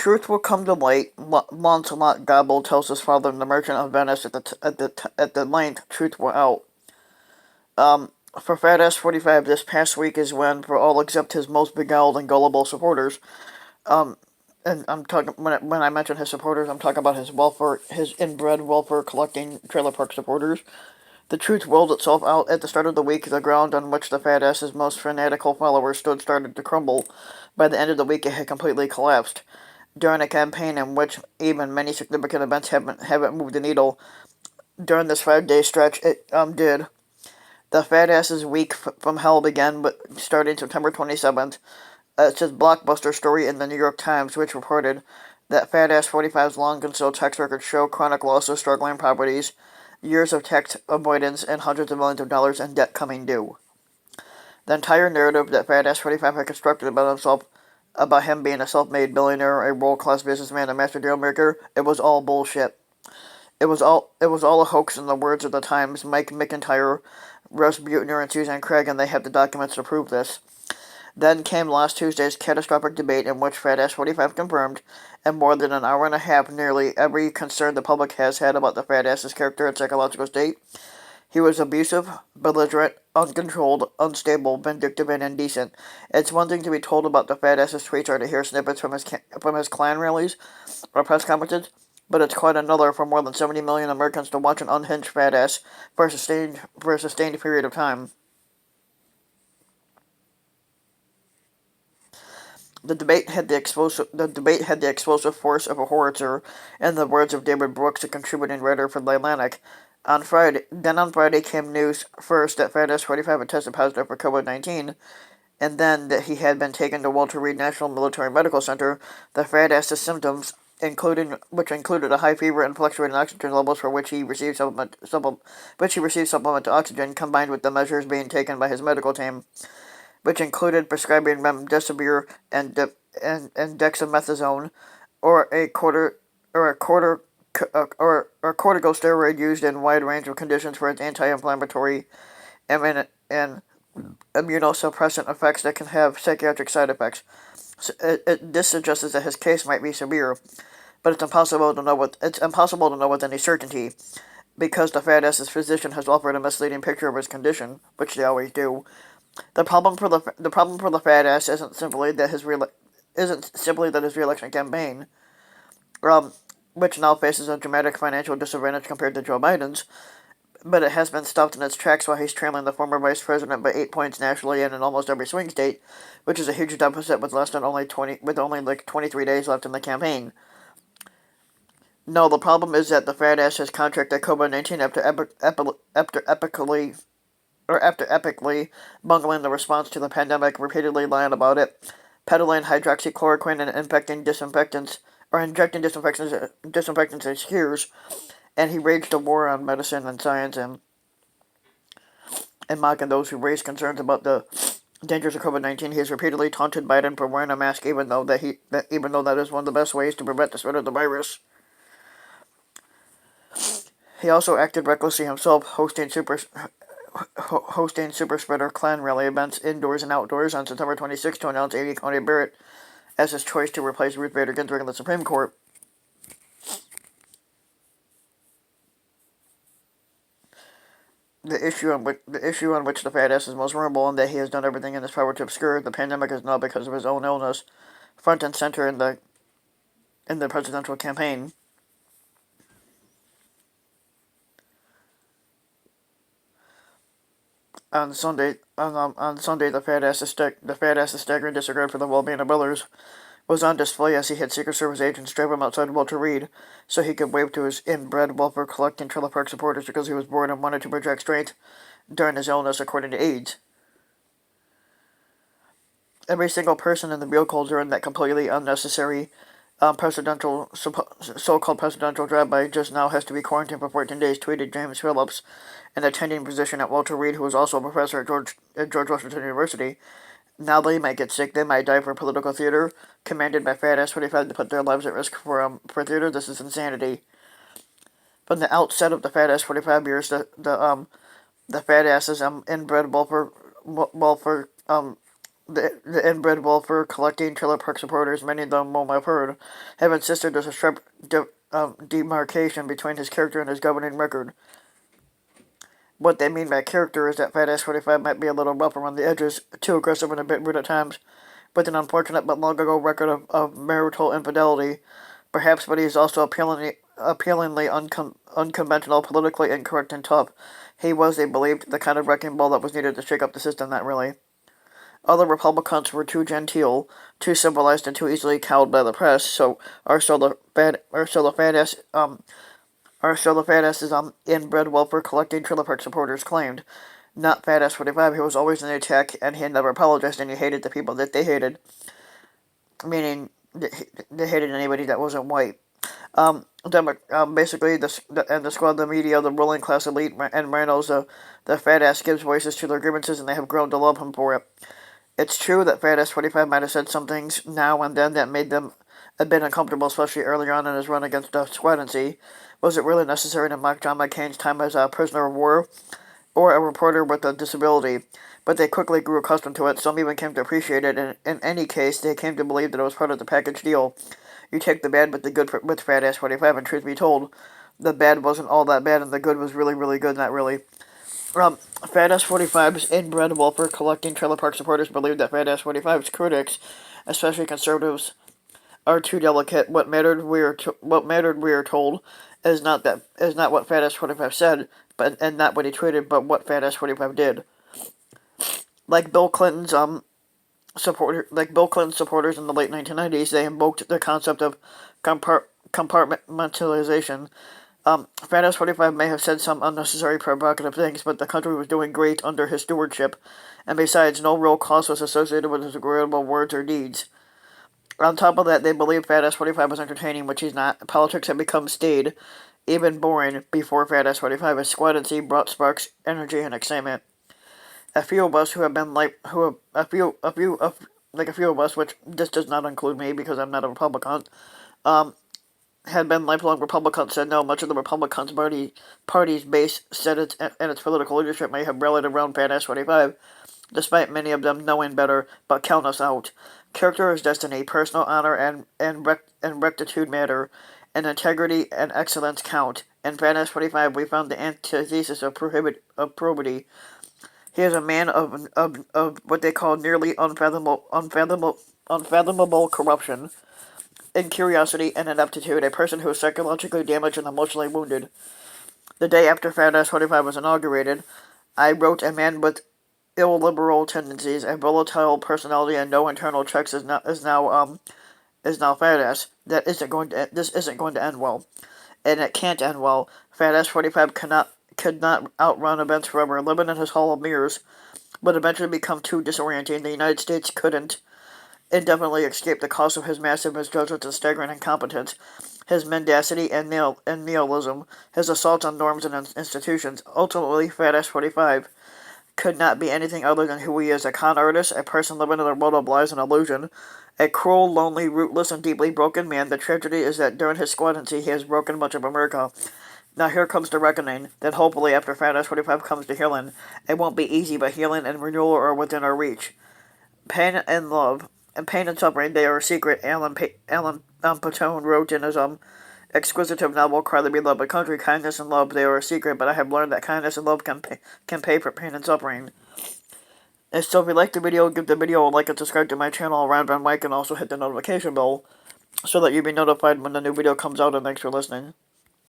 truth will come to light. Launcelot Gobble tells his father in The Merchant of Venice at the length truth will out. For Fat Ass 45, this past week is when, for all except his most beguiled and gullible supporters, and I'm talking when I mention his supporters, I'm talking about his inbred welfare collecting trailer park supporters. The truth rolled itself out at the start of the week. The ground on which the fat ass's most fanatical followers stood started to crumble. By the end of the week, it had completely collapsed. During a campaign in which even many significant events haven't moved the needle, during this 5 day stretch, it did. The fat ass's week from hell began, starting September 27th. It's a blockbuster story in the New York Times, which reported that Fat Ass 45's long concealed tax records show chronic losses, struggling properties, years of tax avoidance, and hundreds of millions of dollars in debt coming due. The entire narrative that Fat Ass 45 had constructed about him being a self-made billionaire, a world-class businessman, a master deal maker, it was all bullshit. It was all a hoax in the words of the Times. Mike McIntyre, Russ Butner, and Suzanne Craig, and they have the documents to prove this. Then came last Tuesday's catastrophic debate in which Fat Ass 45 confirmed, in more than an hour and a half, nearly every concern the public has had about the Fat Ass's character and psychological state. He was abusive, belligerent, uncontrolled, unstable, vindictive, and indecent. It's one thing to be told about the Fat Ass's tweets or to hear snippets from his Klan rallies or press conferences, but it's quite another for more than 70 million Americans to watch an unhinged Fat Ass for a sustained period of time. The debate had the explosive force of a howitzer, in the words of David Brooks, a contributing writer for The Atlantic. On Friday came news first that Fat Ass 45 had tested positive for COVID-19, and then that he had been taken to Walter Reed National Military Medical Center. The Fat Ass's symptoms, which included a high fever and fluctuating oxygen levels, for which he received supplement to oxygen, combined with the measures being taken by his medical team, which included prescribing remdesivir and dexamethasone, or a quarter or a quarter or corticosteroid used in a wide range of conditions for its anti-inflammatory and immunosuppressant effects that can have psychiatric side effects. This suggests that his case might be severe, but it's impossible to know with any certainty, because the fat ass's physician has offered a misleading picture of his condition, which they always do. The problem for the fat ass isn't simply that his reelection campaign, um, which now faces a dramatic financial disadvantage compared to Joe Biden's, but it has been stopped in its tracks while he's trailing the former vice president by 8 points nationally and in almost every swing state, which is a huge deficit with only like 23 days left in the campaign. No, the problem is that the fat ass has contracted COVID-19 after epically bungling the response to the pandemic, repeatedly lying about it, peddling hydroxychloroquine and injecting disinfectants in skiers, and he waged a war on medicine and science and mocking those who raised concerns about the dangers of COVID-19. He has repeatedly taunted Biden for wearing a mask, even though that is one of the best ways to prevent the spread of the virus. He also acted recklessly himself, hosting super spreader Klan rally events indoors and outdoors on September 26th to announce Amy Coney Barrett as his choice to replace Ruth Bader Ginsburg in the Supreme Court. The issue on which the fat ass is most vulnerable, and that he has done everything in his power to obscure the pandemic, is now, because of his own illness, front and center in the presidential campaign. On Sunday, the fat ass's staggering disregard for the well-being of others was on display as he had Secret Service agents drive him outside Walter Reed so he could wave to his inbred welfare-collecting trailer park supporters because he was bored and wanted to project strength during his illness, according to aides. Every single person in the vehicle during that completely unnecessary so-called presidential drive-by just now has to be quarantined for 14 days, tweeted James Phillips, an attending physician at Walter Reed, who is also a professor at George Washington University. Now they might get sick, they might die for political theater, commanded by Fat Ass 45 to put their lives at risk for theater. This is insanity. From the outset of the Fat Ass 45 years, the Fat Ass's inbred welfare the inbred welfare collecting Trailer Park supporters, many of them whom I've heard, have insisted there's a sharp demarcation between his character and his governing record. What they mean by character is that Fat Ass 45 might be a little rough around the edges, too aggressive and a bit rude at times, with an unfortunate but long ago record of marital infidelity, perhaps, but he is also appealingly unconventional, politically incorrect, and tough. He was, they believed, the kind of wrecking ball that was needed to shake up the system, not really. Other Republicans were too genteel, too civilized, and too easily cowed by the press, so the fat asses inbred welfare collecting Trailer Park supporters claimed. Not Fat Ass 45, he was always in the attack, and he had never apologized, and he hated the people that they hated, meaning they hated anybody that wasn't white. Basically, the squad, the media, the ruling class elite, and Reynolds, the fat ass gives voices to their grievances, and they have grown to love him for it. It's true that Fat Ass 45 might have said some things now and then that made them a bit uncomfortable, especially earlier on in his run against the Squadency. Was it really necessary to mock John McCain's time as a prisoner of war or a reporter with a disability? But they quickly grew accustomed to it. Some even came to appreciate it, and in any case, they came to believe that it was part of the package deal. You take the bad but the good with Fat Ass 45, and truth be told, the bad wasn't all that bad, and the good was really, really good, not really. Fat Ass 45's inbred welfare collecting Trailer Park supporters believe that Fat Ass 45's critics, especially conservatives, are too delicate. What mattered, we are told, is not what Fat Ass 45 said, and not what he tweeted, but what Fat Ass 45 did. Like Bill Clinton's supporters in the late 1990s, they invoked the concept of compartmentalization. Fat Ass 45 may have said some unnecessary provocative things, but the country was doing great under his stewardship, and besides, no real cost was associated with his agreeable words or deeds. On top of that, they believed Fat Ass 45 was entertaining, which he's not. Politics had become staid, even boring, before Fat Ass 45. His squadency brought sparks, energy, and excitement. A few of us who have been a few of us, which this does not include me because I'm not a Republican, had been lifelong Republicans, said no. Much of the Republicans' party's base said and its political leadership may have rallied around Fat Ass 45, despite many of them knowing better, but count us out. Character is destiny, personal honor and rectitude matter, and integrity and excellence count. In Fat Ass 45, we found the antithesis of probity. He is a man of what they call nearly unfathomable corruption, incuriosity, and ineptitude, a person who is psychologically damaged and emotionally wounded. The day after Fat Ass 45 was inaugurated, I wrote, a man with illiberal tendencies, a volatile personality, and no internal checks is now Fat Ass. This isn't going to end well, and it can't end well. Fat Ass 45 could not outrun events forever. Living in his hall of mirrors would eventually become too disorienting. The United States couldn't indefinitely escape the cost of his massive misjudgments and staggering incompetence, his mendacity and nihilism, his assaults on norms and institutions. Ultimately, Fat Ass 45 could not be anything other than who he is, a con artist, a person living in a world of lies and illusion, a cruel, lonely, rootless, and deeply broken man. The tragedy is that during his squadency, he has broken much of America. Now here comes the reckoning, that hopefully after Fat Ass 45 comes to healing. It won't be easy, but healing and renewal are within our reach. Pain and love, and pain and suffering, they are a secret. Alan Patone wrote in his exquisitive novel, Cry the Beloved Country. Kindness and love, they are a secret, but I have learned that kindness and love can pay for pain and suffering. And so if you like the video, give the video a like and subscribe to my channel, Around Van Mike, and also hit the notification bell so that you'll be notified when the new video comes out, and thanks for listening.